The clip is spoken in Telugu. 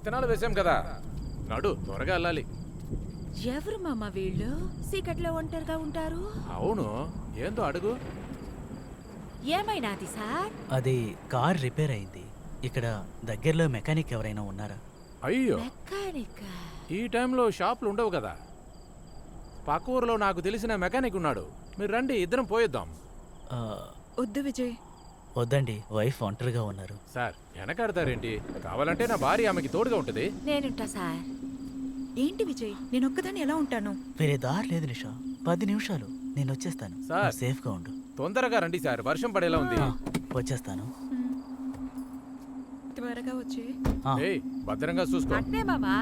విత్తనాలు వేసాం కదా, నడు త్వరగా వెళ్ళాలి. ఎవరు మామ వీళ్ళు సీకట్లో ఒంటరిగా ఉంటారు? అవును, ఏందో అడుగు. ఏమైనాది సార్? అది కార్ రిపేర్ అయింది. ఇక్కడ దగ్గరలో మెకానిక్ ఎవరైనా ఉన్నారా? అయ్యో, మెకానిక్? ఈ టైంలో షాపులు ఉండవు కదా. పక్క ఊరిలో నాకు తెలిసిన మెకానిక్ ఉన్నాడు, మీరు రండి ఇద్దరం పోయిద్దాం. ఆ, వద్దు విజయ్. వద్దండి, వైఫ్ ఒంటరిగా ఉన్నారు. సార్ వెనకాడతారేంటి? కావాలంటే నా భార్య ఆమెకి తోడుగా ఉంటుంది. నేనుంటా సార్. ఏంటి విజయ్, నేను ఒక్కదాన్ని ఎలా ఉంటాను? వేరే దారి లేదు నిషా. 10 నిమిషాలు నేను వచ్చేస్తాను. సార్. నువ్వు సేఫ్గా ఉండు. తొందరగా రండి సార్, వర్షం పడేలా ఉంది. ఆ, వచ్చేస్తాను. త్వరగా వచ్చి. ఆ, ఏయ్, భద్రంగా చూసుకో. అట్నే మామా.